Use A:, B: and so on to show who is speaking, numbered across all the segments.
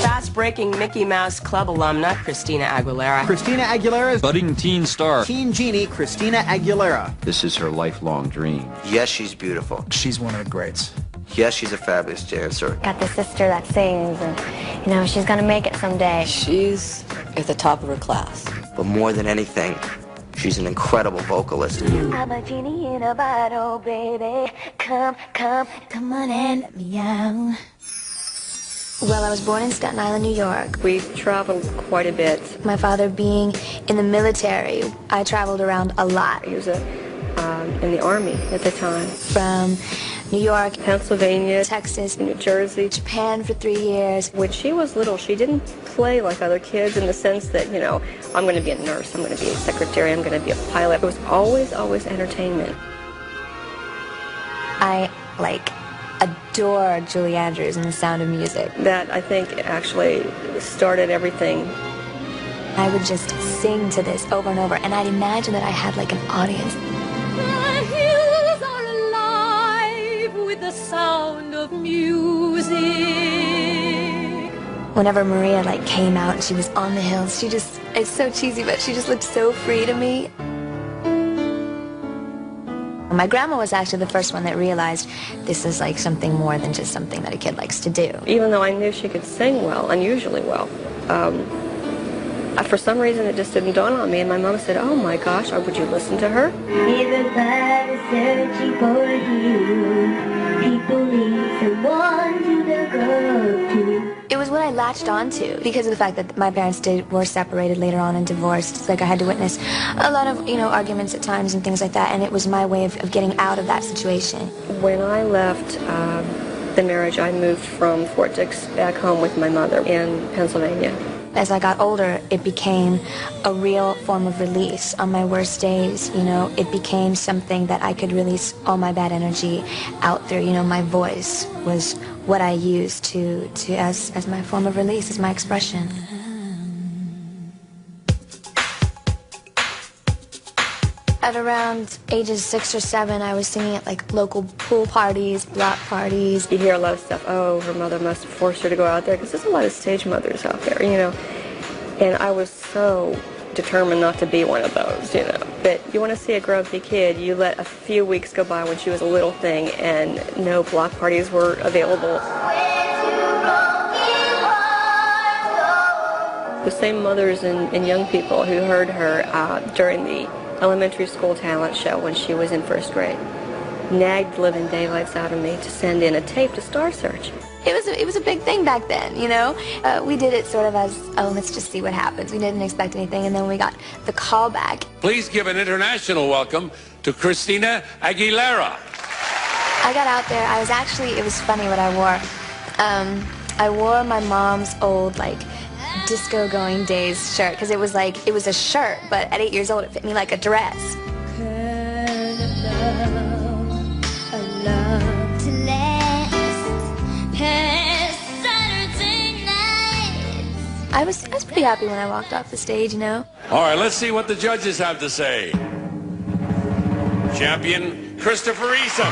A: Fast-breaking Mickey Mouse Club alumna Christina Aguilera.
B: Christina Aguilera's
C: budding teen star.
B: Teen Genie, Christina Aguilera.
C: This is her lifelong dream.
D: Yes, she's beautiful.
B: She's one of the greats.
D: Yes, she's a fabulous dancer.
E: Got the sister that sings, and, you know, she's gonna make it someday.
F: She's at the top of her class.
D: But more than anything, she's an incredible vocalist.
E: I'm a genie in a bottle, baby. Come on and let me out. Well, I was born in Staten Island, New York.
F: We traveled quite a bit.
E: My father being in the military, I traveled around a lot.
F: He was in the Army at the time.
E: From New York,
F: Pennsylvania,
E: Texas,
F: New Jersey,
E: Japan for 3 years.
F: When she was little, she didn't play like other kids in the sense that, you know, I'm going to be a nurse, I'm going to be a secretary, I'm going to be a pilot. It was always entertainment.
E: I, adore Julie Andrews and The Sound of Music.
F: That, I think, actually started everything.
E: I would just sing to this over and over, and I'd imagine that I had, an audience.
G: The hills are alive with the sound of music.
E: Whenever Maria, came out and she was on the hills, she just, it's so cheesy, but she just looked so free to me. My grandma was actually the first one that realized this is something more than just something that a kid likes to do.
F: Even though I knew she could sing well, unusually well, for some reason it just didn't dawn on me, and my mom said, oh my gosh, would you listen to her?
H: Everybody's searching for a hero. People need someone to look up to.
E: It was what I latched onto because of the fact that my parents were separated later on and divorced. It's I had to witness a lot of, arguments at times and things like that, and it was my way of getting out of that situation.
F: When I left the marriage, I moved from Fort Dix back home with my mother in Pennsylvania.
E: As I got older, it became a real form of release. On my worst days, it became something that I could release all my bad energy out through. My voice was what I used as my form of release, as my expression. At around ages 6 or 7, I was singing at local pool parties, block parties.
F: You hear a lot of stuff, oh, her mother must have forced her to go out there, because there's a lot of stage mothers out there, And I was so determined not to be one of those, But you want to see a grumpy kid, you let a few weeks go by when she was a little thing and no block parties were available. The same mothers and young people who heard her during the elementary school talent show when she was in first grade nagged living daylights out of me to send in a tape to Star Search.
E: It was a big thing back then, We did it sort of as, oh, let's just see what happens. We didn't expect anything, and then we got the call back.
I: Please give an international welcome to Christina Aguilera.
E: I got out there. It was funny what I wore. I wore my mom's old, disco going days shirt, because it was a shirt, but at 8 years old it fit me like a dress. I was pretty happy when I walked off the stage,
I: All right, let's see what the judges have to say. Champion Christopher Eason.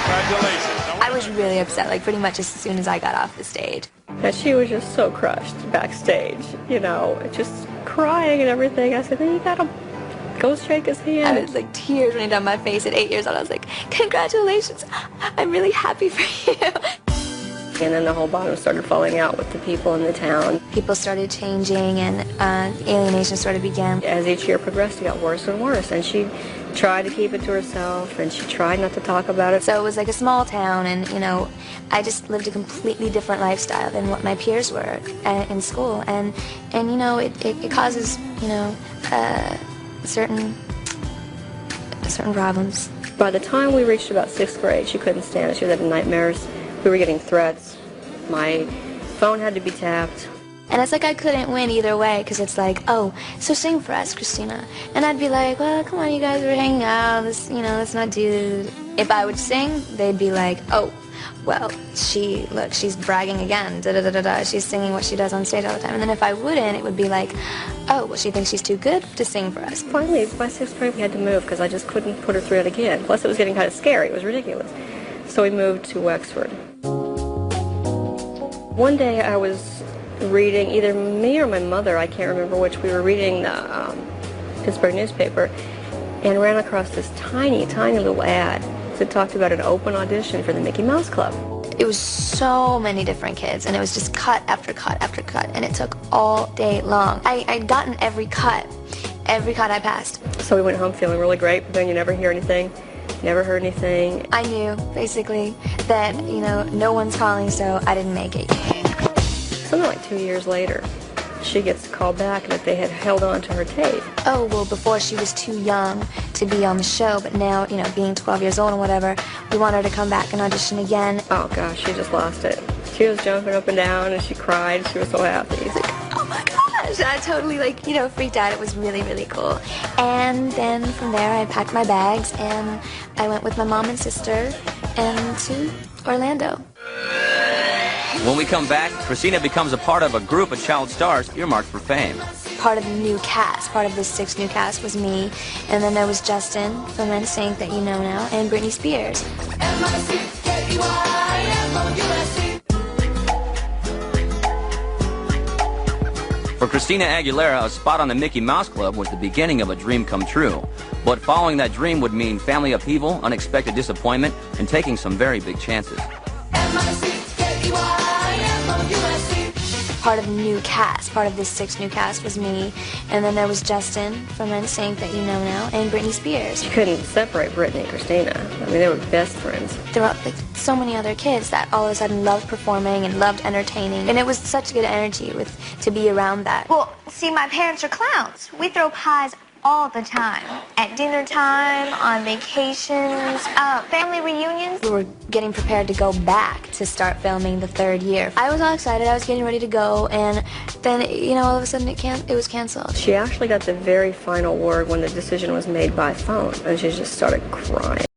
I: Congratulations.
E: I was really upset, pretty much as soon as I got off the stage.
F: And she was just so crushed backstage, just crying and everything. I said, hey, you gotta go shake his hand.
E: I was tears running down my face at 8 years old. I was like, congratulations, I'm really happy for you.
F: And then the whole bottom started falling out with the people in the town.
E: People started changing, and alienation sort of began.
F: As each year progressed, it got worse and worse, and she tried to keep it to herself, and she tried not to talk about it.
E: So it was a small town, and, I just lived a completely different lifestyle than what my peers were in school, and it causes, certain problems.
F: By the time we reached about 6th grade, she couldn't stand it. She was having nightmares. We were getting threats. My phone had to be tapped.
E: And it's like I couldn't win either way, because it's like, oh, so sing for us, Christina. And I'd be like, well, come on, you guys are hanging out, let's not do... If I would sing, they'd be like, oh, well, she's bragging again, da-da-da-da-da, she's singing what she does on stage all the time. And then if I wouldn't, it would be like, oh, well, she thinks she's too good to sing for us.
F: Finally, by 6th grade, we had to move because I just couldn't put her through it again. Plus, it was getting kind of scary. It was ridiculous. So we moved to Wexford. One day, I was reading, either me or my mother, I can't remember which, we were reading the Pittsburgh newspaper and ran across this tiny, tiny little ad that talked about an open audition for the Mickey Mouse Club.
E: It was so many different kids, and it was just cut after cut after cut, and it took all day long. I'd gotten every cut I passed.
F: So we went home feeling really great, but then you never hear anything, never heard anything.
E: I knew, basically, that, no one's calling, so I didn't make it.
F: Something like 2 years later, she gets called back that they had held on to her tape.
E: Oh, well, before she was too young to be on the show, but now, being 12 years old and whatever, we want her to come back and audition again.
F: Oh, gosh, she just lost it. She was jumping up and down, and she cried. She was so happy.
E: It's like, oh, my gosh. I totally, freaked out. It was really, really cool. And then from there, I packed my bags, and I went with my mom and sister and to Orlando.
J: When we come back, Christina becomes a part of a group of child stars earmarked for fame.
E: Part of the new cast, part of the 6 new cast was me, and then there was Justin from NSYNC that you know now, and Britney Spears.
J: For Christina Aguilera, a spot on the Mickey Mouse Club was the beginning of a dream come true. But following that dream would mean family upheaval, unexpected disappointment, and taking some very big chances.
E: Part of the new cast, part of this 6 new cast was me, and then there was Justin from NSYNC that you know now, and Britney Spears.
F: You couldn't separate Britney and Christina. I mean, they were best friends.
E: There were so many other kids that all of a sudden loved performing and loved entertaining, and it was such good energy to be around that.
K: Well, see, my parents are clowns. We throw pies all the time. At dinner time, on vacations, family reunions.
E: We were getting prepared to go back to start filming the 3rd year. I was all excited. I was getting ready to go, and then, all of a sudden it was canceled.
F: She actually got the very final word when the decision was made by phone, and she just started crying.